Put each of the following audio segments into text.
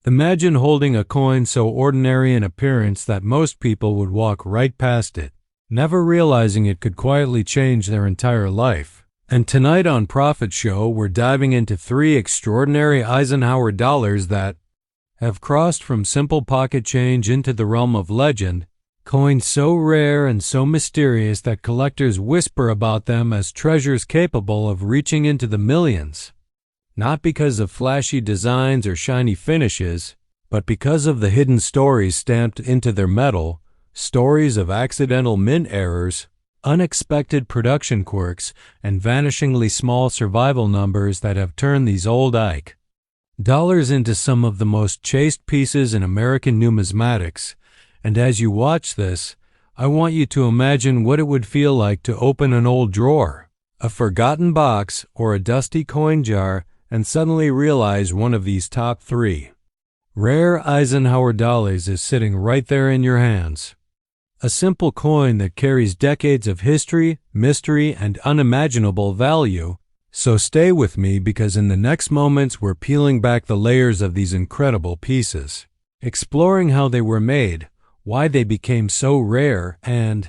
Imagine holding a coin so ordinary in appearance that most people would walk right past it, never realizing it could quietly change their entire life. And tonight on Profit Show, we're diving into 3 extraordinary Eisenhower dollars that have crossed from simple pocket change into the realm of legend, coins so rare and so mysterious that collectors whisper about them as treasures capable of reaching into the millions. Not because of flashy designs or shiny finishes, but because of the hidden stories stamped into their metal, stories of accidental mint errors, unexpected production quirks, and vanishingly small survival numbers that have turned these old Ikes dollars into some of the most chased pieces in American numismatics. And as you watch this, I want you to imagine what it would feel like to open an old drawer, a forgotten box, or a dusty coin jar and suddenly realize one of these top 3 rare Eisenhower dollars is sitting right there in your hands. A simple coin that carries decades of history, mystery, and unimaginable value. So stay with me, because in the next moments we're peeling back the layers of these incredible pieces, exploring how they were made, why they became so rare, and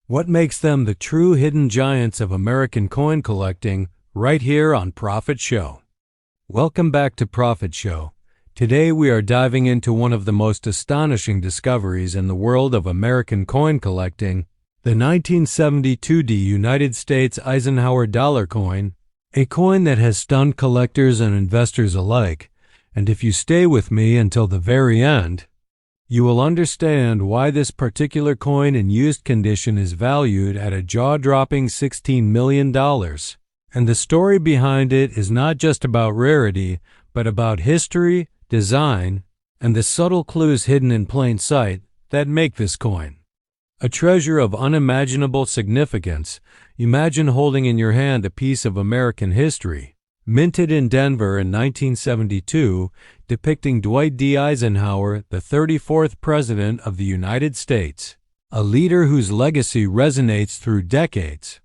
what makes them the true hidden giants of American coin collecting, right here on Profit Show. Welcome back to Profit Show. Today we are diving into one of the most astonishing discoveries in the world of American coin collecting, the 1972 United States Eisenhower Dollar coin, a coin that has stunned collectors and investors alike. And if you stay with me until the very end, you will understand why this particular coin in used condition is valued at a jaw-dropping $16 million. And the story behind it is not just about rarity, but about history, design, and the subtle clues hidden in plain sight that make this coin a treasure of unimaginable significance. Imagine holding in your hand a piece of American history, minted in Denver in 1972, depicting Dwight D. Eisenhower, the 34th President of the United States, a leader whose legacy resonates through decades.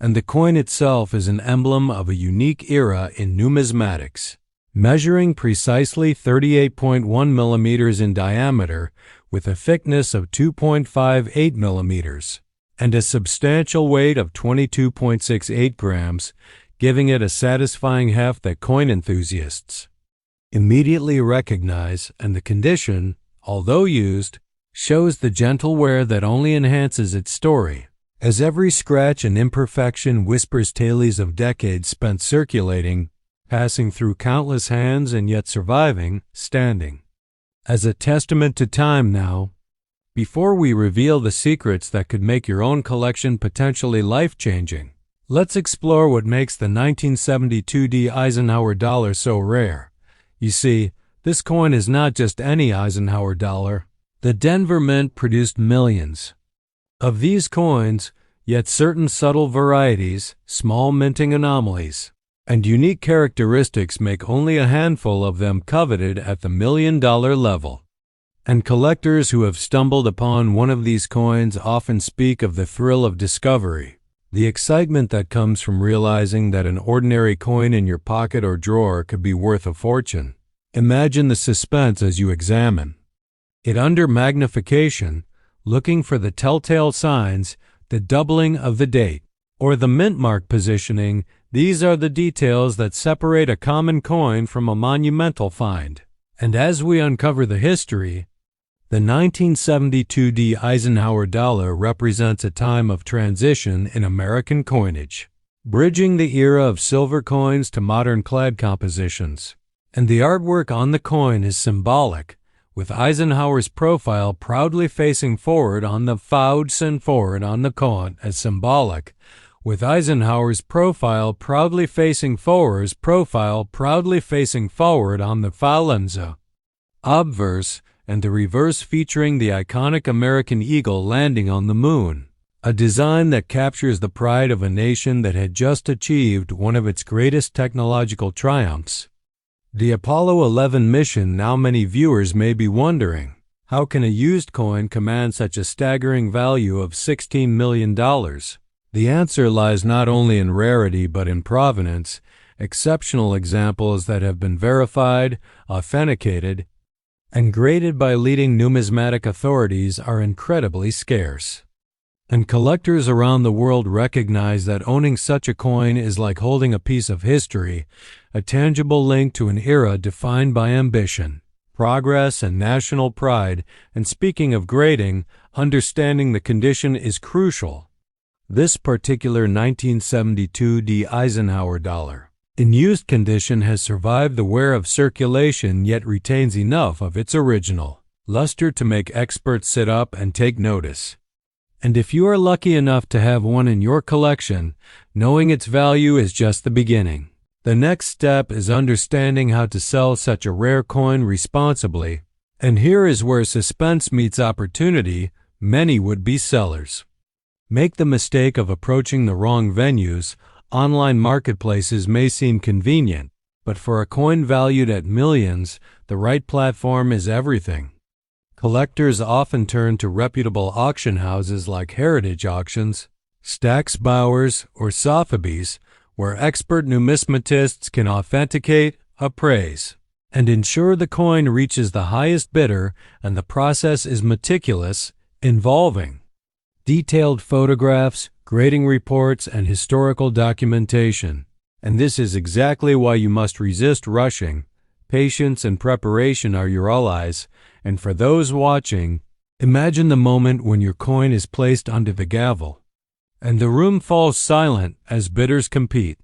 And the coin itself is an emblem of a unique era in numismatics, measuring precisely 38.1 millimeters in diameter with a thickness of 2.58 millimeters and a substantial weight of 22.68 grams, giving it a satisfying heft that coin enthusiasts immediately recognize. And the condition, although used, shows the gentle wear that only enhances its story, as every scratch and imperfection whispers tales of decades spent circulating, passing through countless hands, and yet surviving, standing as a testament to time. Now, before we reveal the secrets that could make your own collection potentially life-changing, let's explore what makes the 1972 Eisenhower dollar so rare. You see, this coin is not just any Eisenhower dollar. The Denver Mint produced millions of these coins, yet certain subtle varieties, small minting anomalies, and unique characteristics make only a handful of them coveted at the $1 million level. And collectors who have stumbled upon one of these coins often speak of the thrill of discovery, the excitement that comes from realizing that an ordinary coin in your pocket or drawer could be worth a fortune. Imagine the suspense as you examine it under magnification, looking for the telltale signs, the doubling of the date, or the mint mark positioning. These are the details that separate a common coin from a monumental find. And as we uncover the history, the 1972 Eisenhower dollar represents a time of transition in American coinage, bridging the era of silver coins to modern clad compositions. And the artwork on the coin is symbolic, with Eisenhower's profile proudly facing forward on the forward on the coin as symbolic, with Eisenhower's profile proudly facing forward on the phalanxa obverse, and the reverse featuring the iconic American eagle landing on the moon, a design that captures the pride of a nation that had just achieved one of its greatest technological triumphs, the Apollo 11 mission. Now many viewers may be wondering, how can a used coin command such a staggering value of $16 million? The answer lies not only in rarity but in provenance, exceptional examples that have been verified, authenticated, and graded by leading numismatic authorities, are incredibly scarce. And collectors around the world recognize that owning such a coin is like holding a piece of history, a tangible link to an era defined by ambition, progress, and national pride. And speaking of grading, understanding the condition is crucial. This particular 1972 Eisenhower dollar, in used condition, has survived the wear of circulation yet retains enough of its original luster to make experts sit up and take notice. And if you are lucky enough to have one in your collection, knowing its value is just the beginning. The next step is understanding how to sell such a rare coin responsibly. And here is where suspense meets opportunity. Many would-be sellers make the mistake of approaching the wrong venues. Online marketplaces may seem convenient, but for a coin valued at millions, the right platform is everything. Collectors often turn to reputable auction houses like Heritage Auctions, Stack's Bowers, or Sotheby's, where expert numismatists can authenticate, appraise, and ensure the coin reaches the highest bidder, and the process is meticulous, involving detailed photographs, grading reports, and historical documentation. And this is exactly why you must resist rushing. Patience and preparation are your allies. And for those watching, imagine the moment when your coin is placed onto the gavel, and the room falls silent as bidders compete,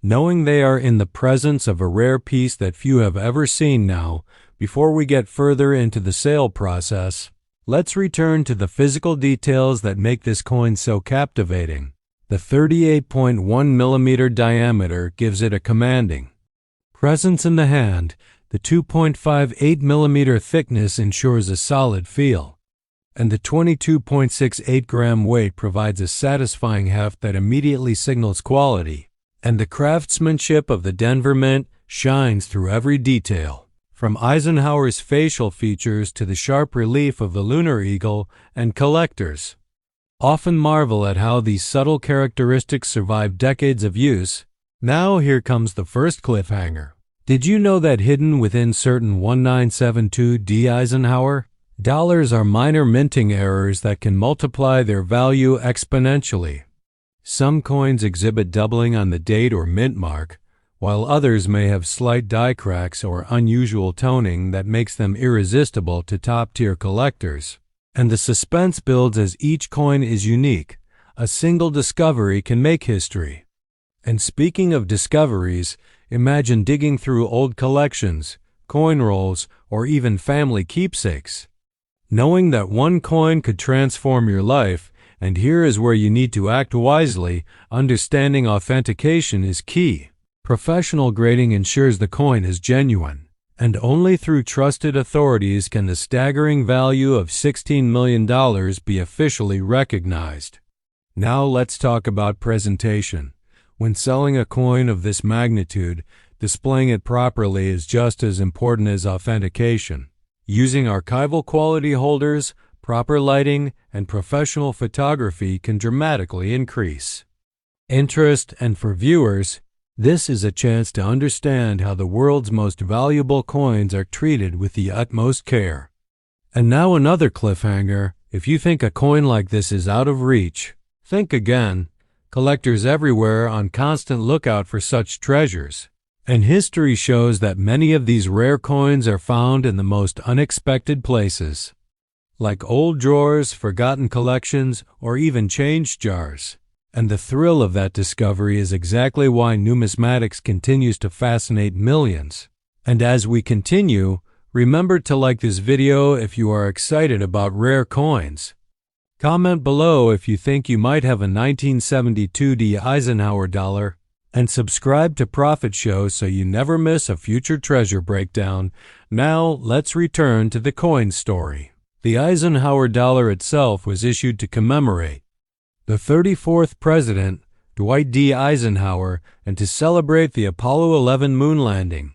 knowing they are in the presence of a rare piece that few have ever seen. Now, before we get further into the sale process, let's return to the physical details that make this coin so captivating. The 38.1mm diameter gives it a commanding presence in the hand. The 2.58mm thickness ensures a solid feel, and the 22.68-gram weight provides a satisfying heft that immediately signals quality. And the craftsmanship of the Denver Mint shines through every detail, from Eisenhower's facial features to the sharp relief of the lunar eagle. And collectors often marvel at how these subtle characteristics survive decades of use. Now here comes the first cliffhanger. Did you know that hidden within certain 1972 Eisenhower dollars are minor minting errors that can multiply their value exponentially? Some coins exhibit doubling on the date or mint mark, while others may have slight die cracks or unusual toning that makes them irresistible to top-tier collectors. And the suspense builds as each coin is unique. A single discovery can make history. And speaking of discoveries, imagine digging through old collections, coin rolls, or even family keepsakes, knowing that one coin could transform your life. And here is where you need to act wisely. Understanding authentication is key. Professional grading ensures the coin is genuine, and only through trusted authorities can the staggering value of $16 million be officially recognized. Now let's talk about presentation. When selling a coin of this magnitude, displaying it properly is just as important as authentication. Using archival quality holders, proper lighting, and professional photography can dramatically increase interest. And for viewers, this is a chance to understand how the world's most valuable coins are treated with the utmost care. And now another cliffhanger. If you think a coin like this is out of reach, think again. Collectors everywhere are on constant lookout for such treasures, and history shows that many of these rare coins are found in the most unexpected places, like old drawers, forgotten collections, or even change jars. And the thrill of that discovery is exactly why numismatics continues to fascinate millions. And as we continue, remember to like this video if you are excited about rare coins. Comment below if you think you might have a 1972 Eisenhower dollar, and subscribe to Profit Show so you never miss a future treasure breakdown. Now let's return to the coin story. The Eisenhower dollar itself was issued to commemorate the 34th President, Dwight D. Eisenhower, and to celebrate the Apollo 11 moon landing,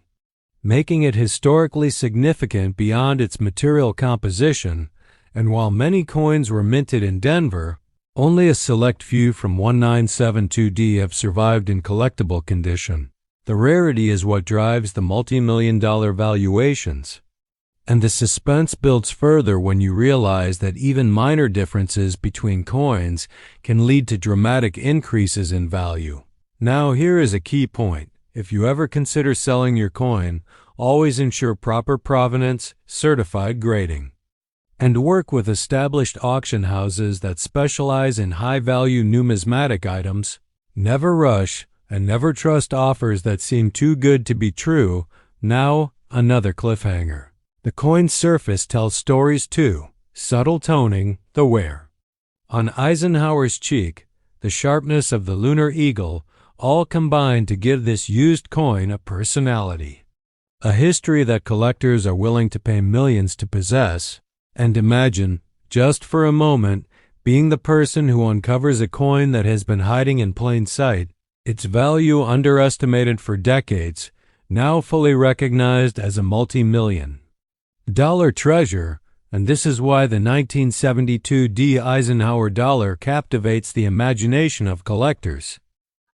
making it historically significant beyond its material composition. And while many coins were minted in Denver, only a select few from 1972 have survived in collectible condition. The rarity is what drives the multi-million-dollar valuations. And the suspense builds further when you realize that even minor differences between coins can lead to dramatic increases in value. Now, here is a key point. If you ever consider selling your coin, always ensure proper provenance, certified grading, and work with established auction houses that specialize in high-value numismatic items. Never rush, and never trust offers that seem too good to be true. Now, another cliffhanger. The coin's surface tells stories too. Subtle toning, the wear. On Eisenhower's cheek, the sharpness of the lunar eagle, all combine to give this used coin a personality. A history that collectors are willing to pay millions to possess. And imagine, just for a moment, being the person who uncovers a coin that has been hiding in plain sight, its value underestimated for decades, now fully recognized as a multi-million-dollar treasure. And this is why the 1972 Eisenhower Dollar captivates the imagination of collectors,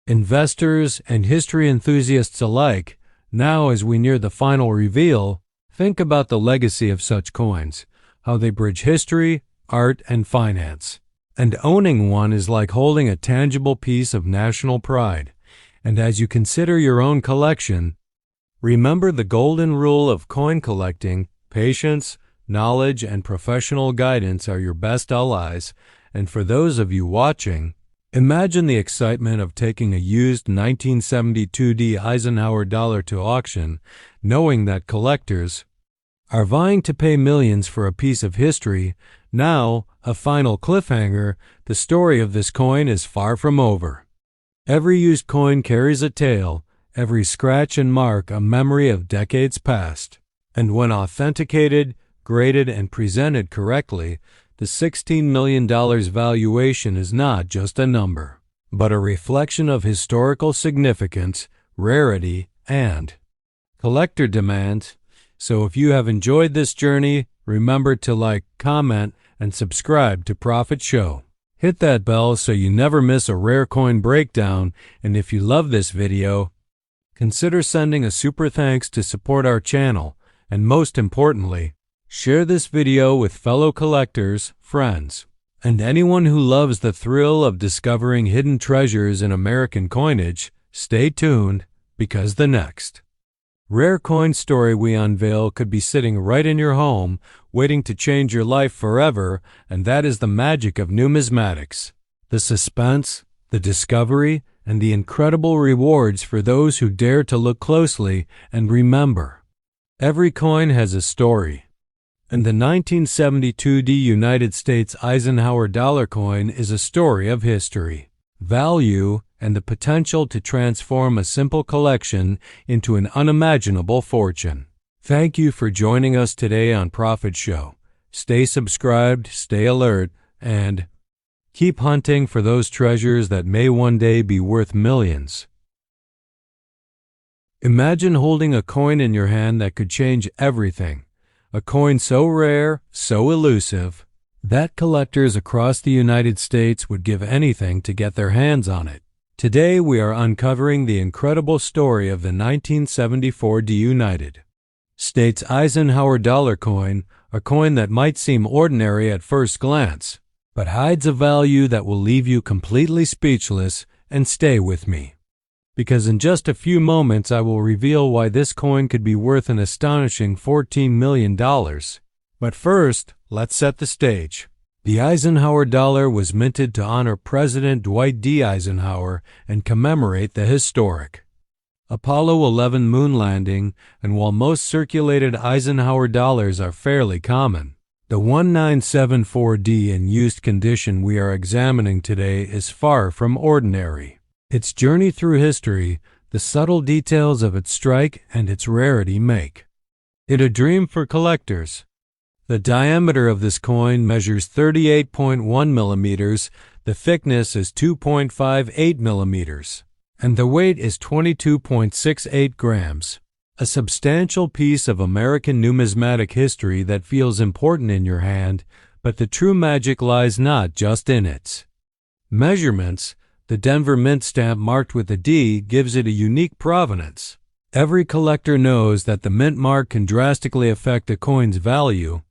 investors, and history enthusiasts alike. Now, as we near the final reveal, think about the legacy of such coins, how they bridge history, art, and finance. And owning one is like holding a tangible piece of national pride. And as you consider your own collection, remember the golden rule of coin collecting: patience, knowledge, and professional guidance are your best allies. And for those of you watching, imagine the excitement of taking a used 1972 Eisenhower Dollar to auction, knowing that collectors are vying to pay millions for a piece of history. Now, a final cliffhanger: the story of this coin is far from over. Every used coin carries a tale, every scratch and mark a memory of decades past. And when authenticated, graded, and presented correctly, the $16 million valuation is not just a number, but a reflection of historical significance, rarity, and collector demand. So if you have enjoyed this journey, remember to like, comment, and subscribe to Profit Show. Hit that bell so you never miss a rare coin breakdown. And if you love this video, consider sending a super thanks to support our channel. And most importantly, share this video with fellow collectors, friends, and anyone who loves the thrill of discovering hidden treasures in American coinage. Stay tuned, because the next rare coin story we unveil could be sitting right in your home, waiting to change your life forever. And that is the magic of numismatics. The suspense, the discovery, and the incredible rewards for those who dare to look closely. And remember, every coin has a story. And the 1972 United States Eisenhower Dollar coin is a story of history, value, and the potential to transform a simple collection into an unimaginable fortune. Thank you for joining us today on Profit Show. Stay subscribed, stay alert, and keep hunting for those treasures that may one day be worth millions. Imagine holding a coin in your hand that could change everything. A coin so rare, so elusive, that collectors across the United States would give anything to get their hands on it. Today we are uncovering the incredible story of the 1974 United States Eisenhower Dollar coin, a coin that might seem ordinary at first glance, but hides a value that will leave you completely speechless. And stay with me, because in just a few moments I will reveal why this coin could be worth an astonishing $14 million. But first, let's set the stage. The Eisenhower Dollar was minted to honor President Dwight D. Eisenhower and commemorate the historic Apollo 11 moon landing. And while most circulated Eisenhower dollars are fairly common, the 1974D in used condition we are examining today is far from ordinary. Its journey through history, the subtle details of its strike, and its rarity make it a dream for collectors. The diameter of this coin measures 38.1 millimeters, the thickness is 2.58 millimeters, and the weight is 22.68 grams. A substantial piece of American numismatic history that feels important in your hand, but the true magic lies not just in its measurements. The Denver Mint stamp marked with a D gives it a unique provenance. Every collector knows that the mint mark can drastically affect a coin's value,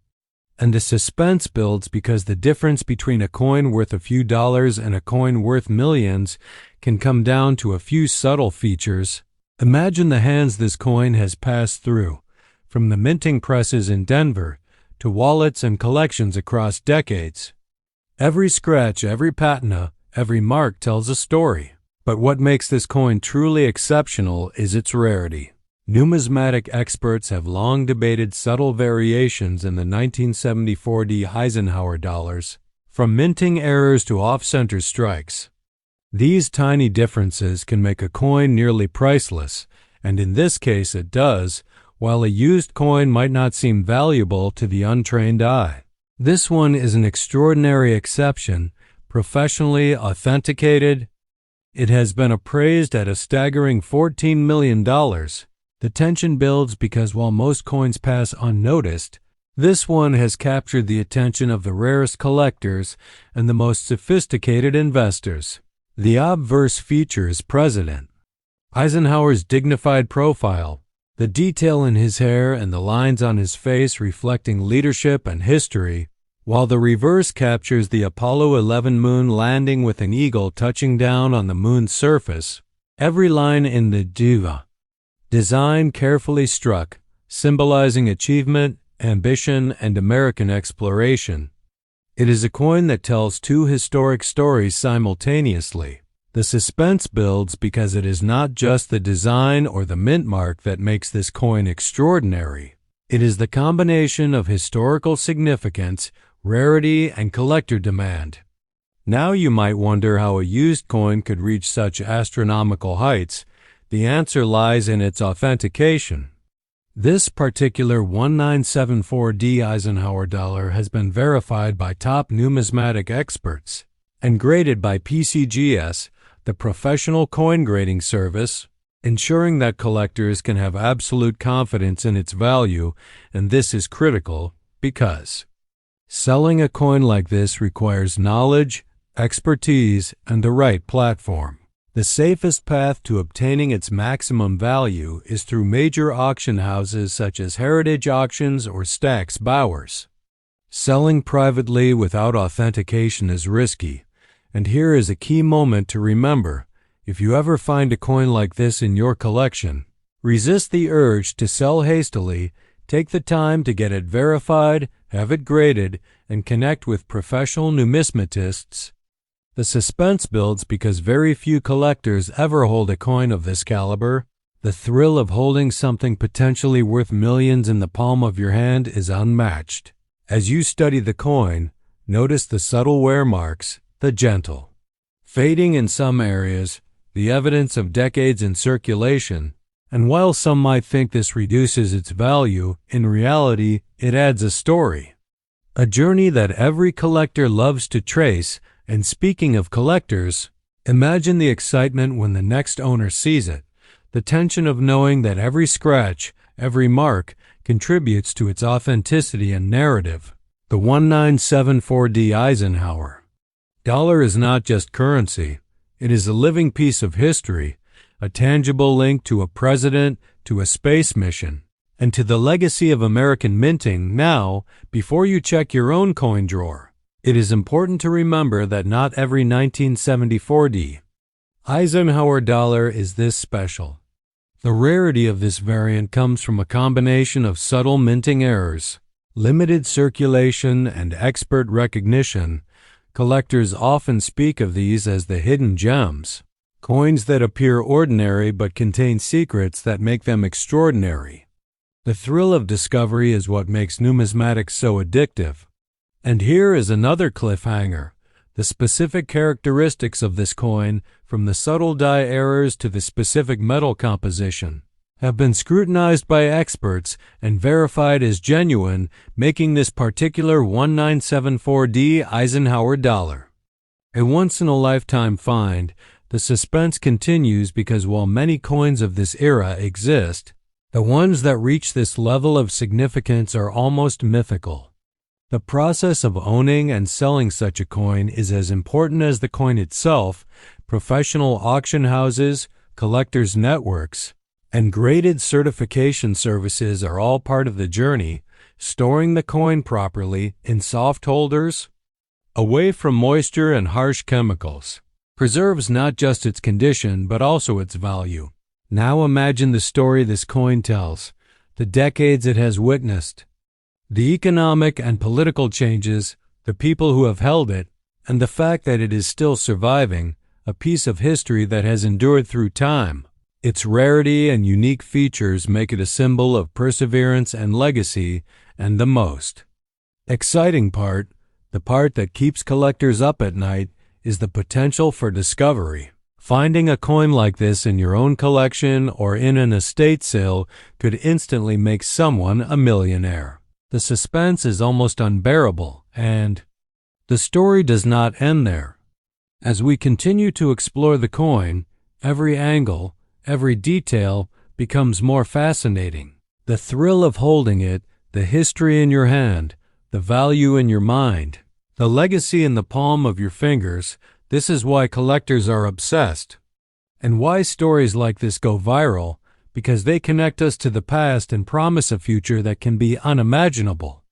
and the suspense builds because the difference between a coin worth a few dollars and a coin worth millions can come down to a few subtle features. Imagine the hands this coin has passed through, from the minting presses in Denver to wallets and collections across decades. Every scratch, every patina, every mark tells a story. But what makes this coin truly exceptional is its rarity. Numismatic experts have long debated subtle variations in the 1974 Eisenhower dollars, from minting errors to off-center strikes. These tiny differences can make a coin nearly priceless, and in this case it does, while a used coin might not seem valuable to the untrained eye. This one is an extraordinary exception, professionally authenticated. It has been appraised at a staggering $14 million. The tension builds because while most coins pass unnoticed, this one has captured the attention of the rarest collectors and the most sophisticated investors. The obverse features President Eisenhower's dignified profile, the detail in his hair and the lines on his face reflecting leadership and history, while the reverse captures the Apollo 11 moon landing with an eagle touching down on the moon's surface. Every line in the design carefully struck, symbolizing achievement, ambition, and American exploration. It is a coin that tells two historic stories simultaneously. The suspense builds because it is not just the design or the mint mark that makes this coin extraordinary. It is the combination of historical significance, rarity, and collector demand. Now you might wonder how a used coin could reach such astronomical heights. The answer lies in its authentication. This particular 1974D Eisenhower dollar has been verified by top numismatic experts and graded by PCGS, the professional coin grading service, ensuring that collectors can have absolute confidence in its value, and this is critical because selling a coin like this requires knowledge, expertise, and the right platform. The safest path to obtaining its maximum value is through major auction houses such as Heritage Auctions or Stack's Bowers. Selling privately without authentication is risky, and here is a key moment to remember. If you ever find a coin like this in your collection, resist the urge to sell hastily. Take the time to get it verified, have it graded, and connect with professional numismatists. The suspense builds because very few collectors ever hold a coin of this caliber. The thrill of holding something potentially worth millions in the palm of your hand is unmatched. As you study the coin, notice the subtle wear marks, the gentle fading in some areas, the evidence of decades in circulation, and while some might think this reduces its value, in reality, it adds a story. A journey that every collector loves to trace. And speaking of collectors, imagine the excitement when the next owner sees it, the tension of knowing that every scratch, every mark, contributes to its authenticity and narrative. The 1974D Eisenhower dollar is not just currency. It is a living piece of history, a tangible link to a president, to a space mission, and to the legacy of American minting. Now, before you check your own coin drawer, it is important to remember that not every 1974D Eisenhower dollar is this special. The rarity of this variant comes from a combination of subtle minting errors, limited circulation, and expert recognition. Collectors often speak of these as the hidden gems, coins that appear ordinary but contain secrets that make them extraordinary. The thrill of discovery is what makes numismatics so addictive. And here is another cliffhanger. The specific characteristics of this coin, from the subtle die errors to the specific metal composition, have been scrutinized by experts and verified as genuine, making this particular 1974D Eisenhower dollar a once-in-a-lifetime find. The suspense continues because while many coins of this era exist, the ones that reach this level of significance are almost mythical. The process of owning and selling such a coin is as important as the coin itself. Professional auction houses, collectors' networks, And graded certification services are all part of the journey, storing the coin properly in soft holders, away from moisture and harsh chemicals. Preserves not just its condition, but also its value. Now imagine the story this coin tells, the decades it has witnessed, the economic and political changes, the people who have held it, and the fact that it is still surviving, a piece of history that has endured through time. Its rarity and unique features make it a symbol of perseverance and legacy, and the most exciting part, the part that keeps collectors up at night, is the potential for discovery. Finding a coin like this in your own collection or in an estate sale could instantly make someone a millionaire. The suspense is almost unbearable, and the story does not end there. As we continue to explore the coin, every angle, every detail becomes more fascinating. The thrill of holding it, the history in your hand, the value in your mind, the legacy in the palm of your fingers. This is why collectors are obsessed. And why stories like this go viral, because they connect us to the past and promise a future that can be unimaginable.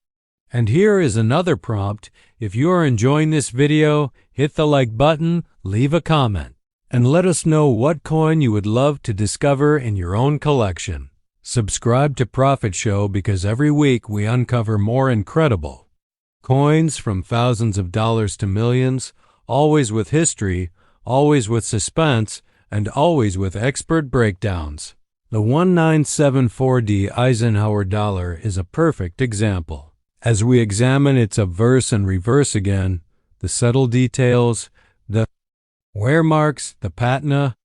And here is another prompt. If you are enjoying this video, hit the like button, leave a comment, and let us know what coin you would love to discover in your own collection. Subscribe to Profit Show because every week we uncover more incredible coins from thousands of dollars to millions, always with history, always with suspense, and always with expert breakdowns. The 1974D Eisenhower Dollar is a perfect example. As we examine its obverse and reverse again, the subtle details, the wear marks, the patina,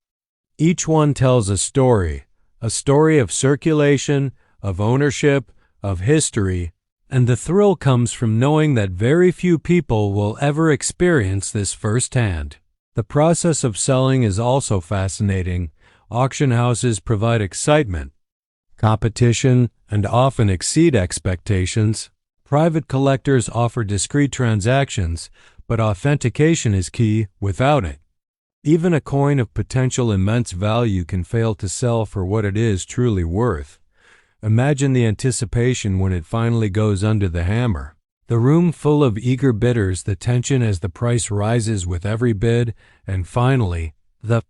each one tells a story of circulation, of ownership, of history, and the thrill comes from knowing that very few people will ever experience this firsthand. The process of selling is also fascinating. Auction houses provide excitement, competition, and often exceed expectations. Private collectors offer discreet transactions, but authentication is key. Without it, even a coin of potential immense value can fail to sell for what it is truly worth. Imagine the anticipation when it finally goes under the hammer. The room full of eager bidders, the tension as the price rises with every bid, and finally, the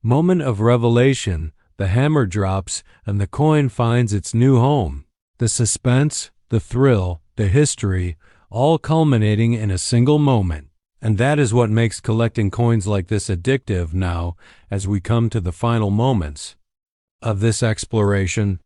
moment of revelation, the hammer drops and the coin finds its new home. The suspense, the thrill, the history, all culminating in a single moment. And that is what makes collecting coins like this addictive now as we come to the final moments of this exploration.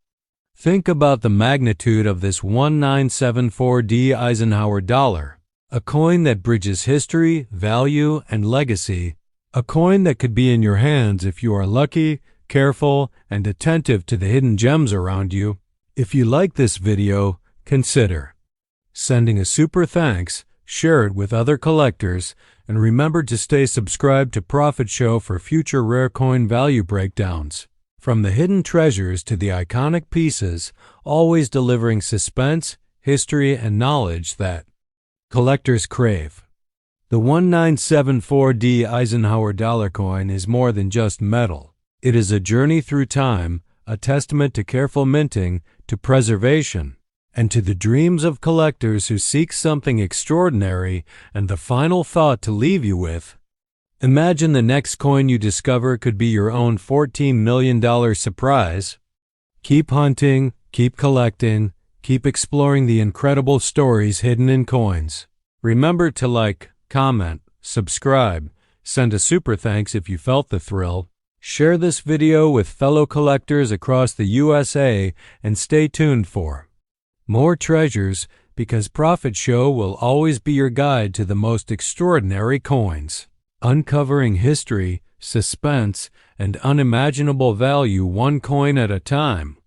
Think about the magnitude of this 1974D Eisenhower Dollar, a coin that bridges history, value, and legacy, a coin that could be in your hands if you are lucky, careful, and attentive to the hidden gems around you. If you like this video, consider sending a super thanks, share it with other collectors, and remember to stay subscribed to Profit Show for future rare coin value breakdowns. From the hidden treasures to the iconic pieces, always delivering suspense, history, and knowledge that collectors crave. The 1974D Eisenhower Dollar coin is more than just metal. It is a journey through time, a testament to careful minting, to preservation, and to the dreams of collectors who seek something extraordinary. And the final thought to leave you with: imagine the next coin you discover could be your own $14 million surprise. Keep hunting, keep collecting, keep exploring the incredible stories hidden in coins. Remember to like, comment, subscribe, send a super thanks if you felt the thrill. Share this video with fellow collectors across the USA and stay tuned for more treasures, because Profit Show will always be your guide to the most extraordinary coins, uncovering history, suspense, and unimaginable value one coin at a time.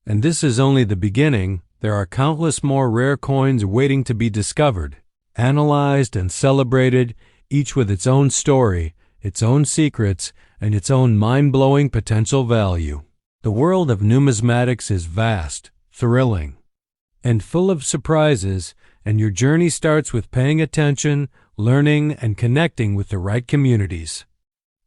And this is only the beginning. There are countless more rare coins waiting to be discovered, analyzed, and celebrated, each with its own story, its own secrets, and its own mind-blowing potential value. The world of numismatics is vast, thrilling, and full of surprises, and your journey starts with paying attention, learning, and connecting with the right communities.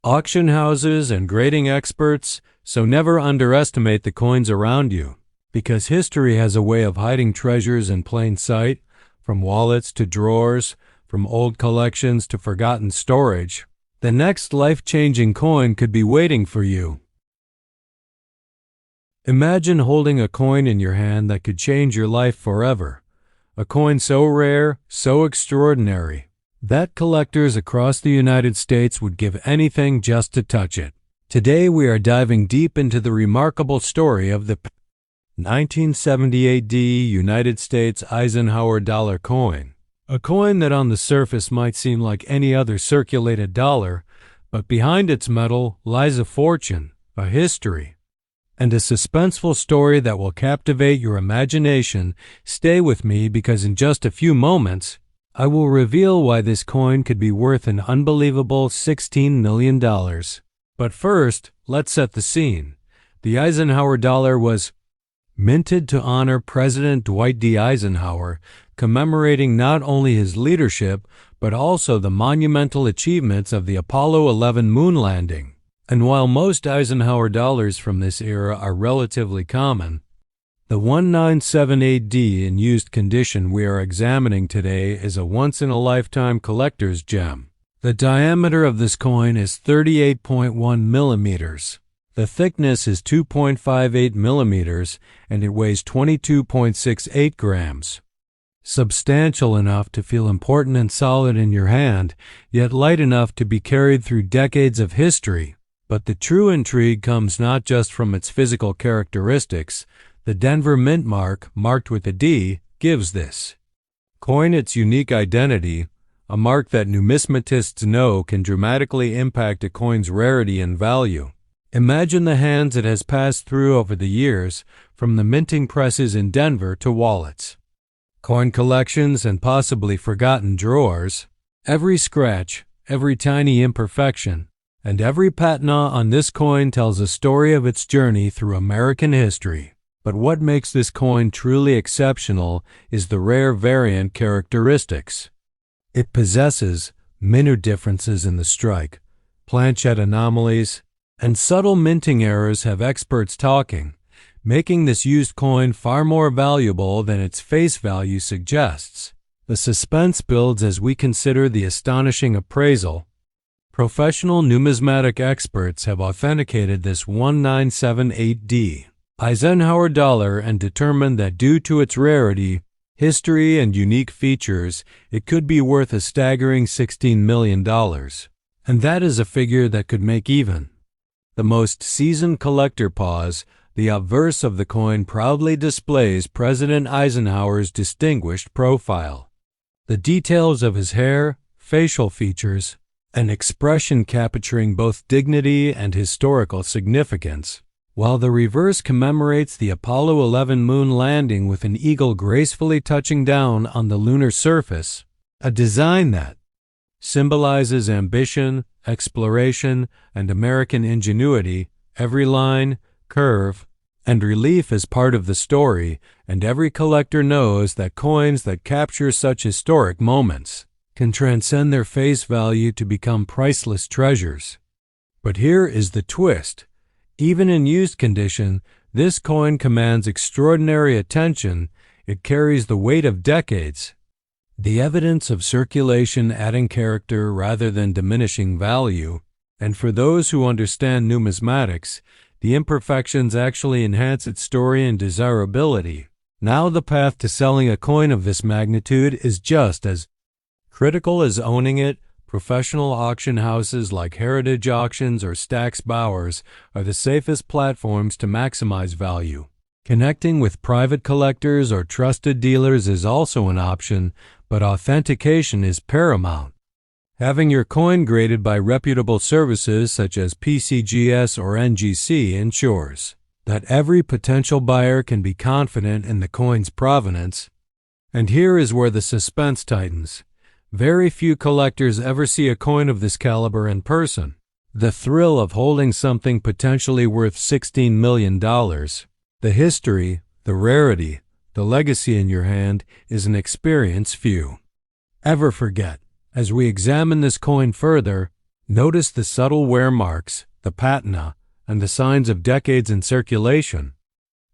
auction houses, and grading experts, so never underestimate the coins around you, because history has a way of hiding treasures in plain sight, from wallets to drawers, from old collections to forgotten storage. The next life-changing coin could be waiting for you. Imagine holding a coin in your hand that could change your life forever. A coin so rare, so extraordinary, that collectors across the United States would give anything just to touch it. Today we are diving deep into the remarkable story of the 1978 United States Eisenhower Dollar coin. A coin that on the surface might seem like any other circulated dollar, but behind its metal lies a fortune, a history, and a suspenseful story that will captivate your imagination. Stay with me, because in just a few moments, I will reveal why this coin could be worth an unbelievable $16 million. But first, let's set the scene. The Eisenhower Dollar was minted to honor President Dwight D. Eisenhower, commemorating not only his leadership, but also the monumental achievements of the Apollo 11 moon landing. And while most Eisenhower dollars from this era are relatively common, the 1978D in used condition we are examining today is a once-in-a-lifetime collector's gem. The diameter of this coin is 38.1 millimeters. The thickness is 2.58 millimeters, and it weighs 22.68 grams. Substantial enough to feel important and solid in your hand, yet light enough to be carried through decades of history. But the true intrigue comes not just from its physical characteristics. The Denver mint mark, marked with a D, gives this coin its unique identity, a mark that numismatists know can dramatically impact a coin's rarity and value. Imagine the hands it has passed through over the years, from the minting presses in Denver to wallets, coin collections, and possibly forgotten drawers. Every scratch, every tiny imperfection, and every patina on this coin tells a story of its journey through American history. But what makes this coin truly exceptional is the rare variant characteristics. It possesses minute differences in the strike, planchette anomalies, and subtle minting errors have experts talking, making this used coin far more valuable than its face value suggests. The suspense builds as we consider the astonishing appraisal. Professional numismatic experts have authenticated this 1978D Eisenhower Dollar and determined that due to its rarity, history, and unique features, it could be worth a staggering $16 million. And that is a figure that could make even the most seasoned collector pause. The obverse of the coin proudly displays President Eisenhower's distinguished profile. The details of his hair, facial features, and expression capturing both dignity and historical significance, while the reverse commemorates the Apollo 11 moon landing with an eagle gracefully touching down on the lunar surface, a design that symbolizes ambition, exploration, and American ingenuity. Every line, curve, and relief is part of the story, and every collector knows that coins that capture such historic moments can transcend their face value to become priceless treasures. But here is the twist. Even in used condition, this coin commands extraordinary attention. It carries the weight of decades, the evidence of circulation adding character rather than diminishing value. And for those who understand numismatics, the imperfections actually enhance its story and desirability. Now the path to selling a coin of this magnitude is just as critical as owning it. Professional auction houses like Heritage Auctions or Stack's Bowers are the safest platforms to maximize value. Connecting with private collectors or trusted dealers is also an option, but authentication is paramount. Having your coin graded by reputable services such as PCGS or NGC ensures that every potential buyer can be confident in the coin's provenance. And here is where the suspense tightens. Very few collectors ever see a coin of this caliber in person. The thrill of holding something potentially worth $16 million, the history, the rarity, the legacy in your hand is an experience few ever forget. As we examine this coin further, Notice the subtle wear marks, the patina, and the signs of decades in circulation.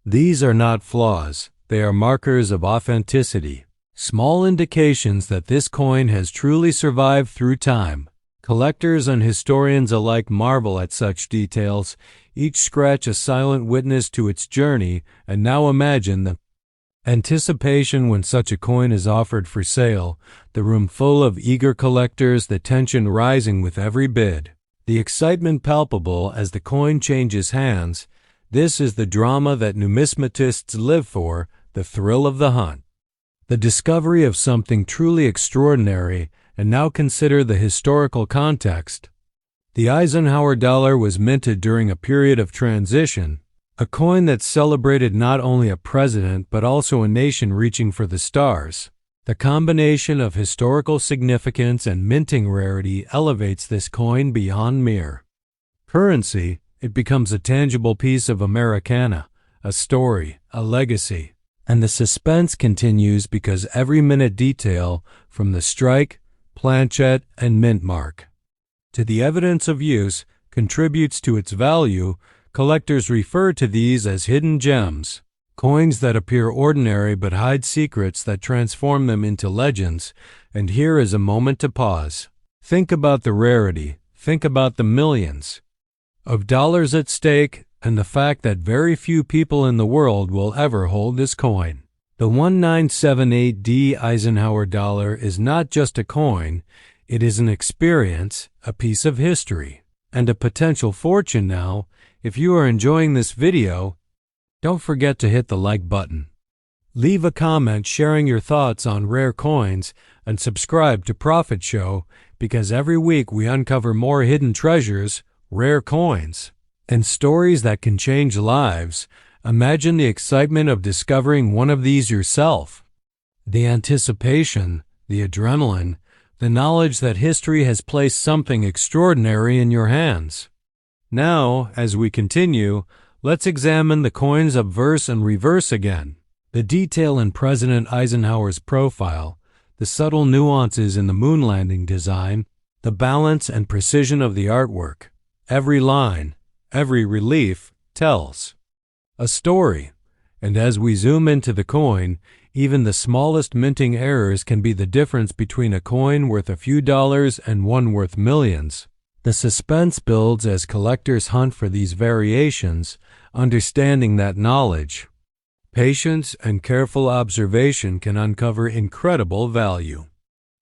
These are not flaws, they are markers of authenticity, small indications that this coin has truly survived through time. Collectors and historians alike marvel at such details, each scratch a silent witness to its journey, and now imagine the anticipation when such a coin is offered for sale, the room full of eager collectors, the tension rising with every bid, the excitement palpable as the coin changes hands. This is the drama that numismatists live for, the thrill of the hunt. The discovery of something truly extraordinary, and now consider the historical context. The Eisenhower dollar was minted during a period of transition, a coin that celebrated not only a president but also a nation reaching for the stars. The combination of historical significance and minting rarity elevates this coin beyond mere currency. It becomes a tangible piece of Americana, a story, a legacy. And the suspense continues because every minute detail, from the strike, planchet, and mint mark to the evidence of use, contributes to its value. Collectors refer to these as hidden gems, coins that appear ordinary but hide secrets that transform them into legends. And here is a moment to pause. Think about the rarity, think about the millions of dollars at stake, and the fact that very few people in the world will ever hold this coin. The 1978D Eisenhower dollar is not just a coin, it is an experience, a piece of history, and a potential fortune. Now, if you are enjoying this video, don't forget to hit the like button. Leave a comment sharing your thoughts on rare coins, and subscribe to Profit Show, because every week we uncover more hidden treasures, rare coins, and stories that can change lives. Imagine the excitement of discovering one of these yourself. The anticipation, the adrenaline, the knowledge that history has placed something extraordinary in your hands. Now, as we continue, let's examine the coins obverse and reverse again. The detail in President Eisenhower's profile, the subtle nuances in the moon landing design, the balance and precision of the artwork. Every line, every relief tells a story. And as we zoom into the coin, even the smallest minting errors can be the difference between a coin worth a few dollars and one worth millions. The suspense builds as collectors hunt for these variations, understanding that knowledge, patience, and careful observation can uncover incredible value.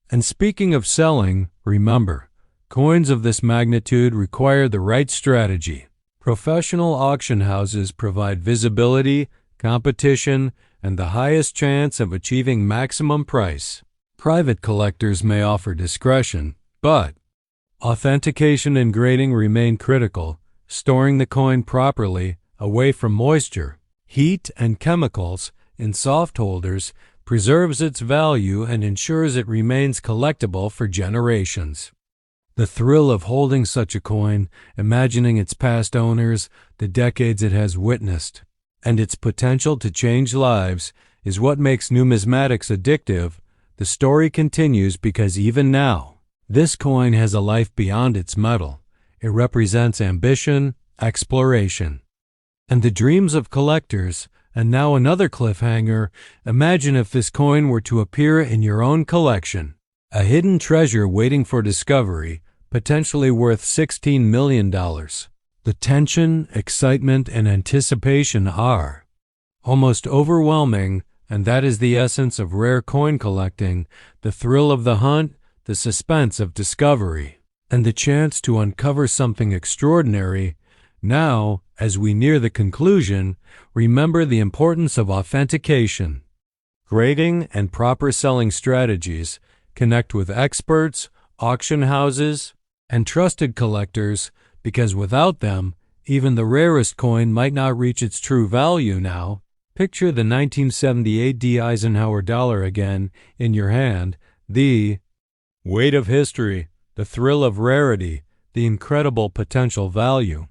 And speaking of selling, remember, coins of this magnitude require the right strategy. Professional auction houses provide visibility, competition, and the highest chance of achieving maximum price. Private collectors may offer discretion, but authentication and grading remain critical. Storing the coin properly, away from moisture, heat, and chemicals, in soft holders preserves its value and ensures it remains collectible for generations. The thrill of holding such a coin, imagining its past owners, the decades it has witnessed, and its potential to change lives, is what makes numismatics addictive. The story continues because even now, this coin has a life beyond its metal. It represents ambition, exploration, and the dreams of collectors. And now another cliffhanger. Imagine if this coin were to appear in your own collection. A hidden treasure waiting for discovery, potentially worth $16 million. The tension, excitement, and anticipation are almost overwhelming, and that is the essence of rare coin collecting, the thrill of the hunt, the suspense of discovery, and the chance to uncover something extraordinary. Now, as we near the conclusion, remember the importance of authentication, grading, and proper selling strategies. Connect with experts, auction houses, and trusted collectors, because without them, even the rarest coin might not reach its true value. Now, picture the 1978D Eisenhower dollar again in your hand, the weight of history, the thrill of rarity, the incredible potential value.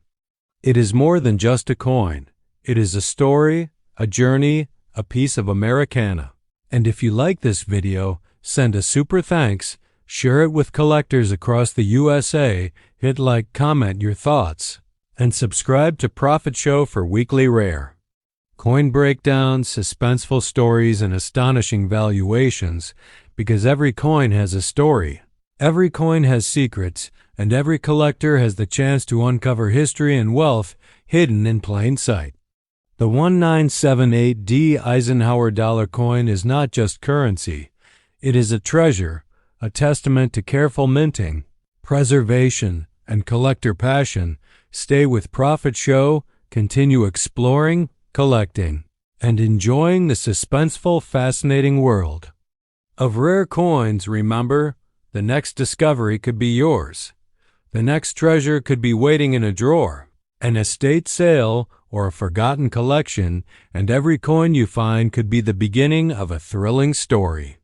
It is more than just a coin. It is a story, a journey, a piece of Americana. And if you like this video, send a super thanks, Share it with collectors across the USA, hit like, comment your thoughts, and subscribe to Profit Show for weekly rare coin breakdowns, suspenseful stories, and astonishing valuations, because every coin has a story. Every coin has secrets, and every collector has the chance to uncover history and wealth hidden in plain sight. The 1978D Eisenhower Dollar coin is not just currency. It is a treasure, a testament to careful minting, preservation, and collector passion. Stay with Profit Show, continue exploring, collecting, and enjoying the suspenseful, fascinating world of rare coins. Remember, the next discovery could be yours. The next treasure could be waiting in a drawer, an estate sale, or a forgotten collection, and every coin you find could be the beginning of a thrilling story.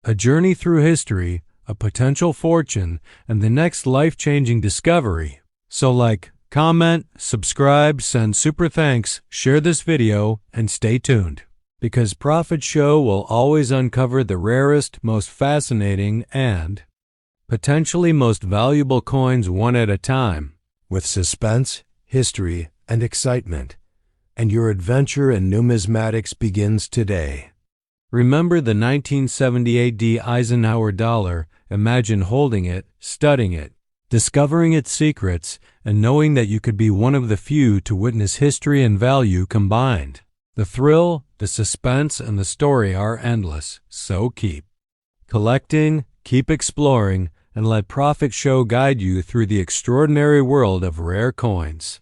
A journey through history, a potential fortune, and the next life-changing discovery. So like, comment, subscribe, send super thanks, share this video, and stay tuned. Because Profit Show will always uncover the rarest, most fascinating, and potentially most valuable coins one at a time, with suspense, history, and excitement. And your adventure in numismatics begins today. Remember the 1978D Eisenhower Dollar. Imagine holding it, studying it, discovering its secrets, and knowing that you could be one of the few to witness history and value combined. The thrill, the suspense, and the story are endless, so keep collecting, keep exploring, and let Profit Show guide you through the extraordinary world of rare coins.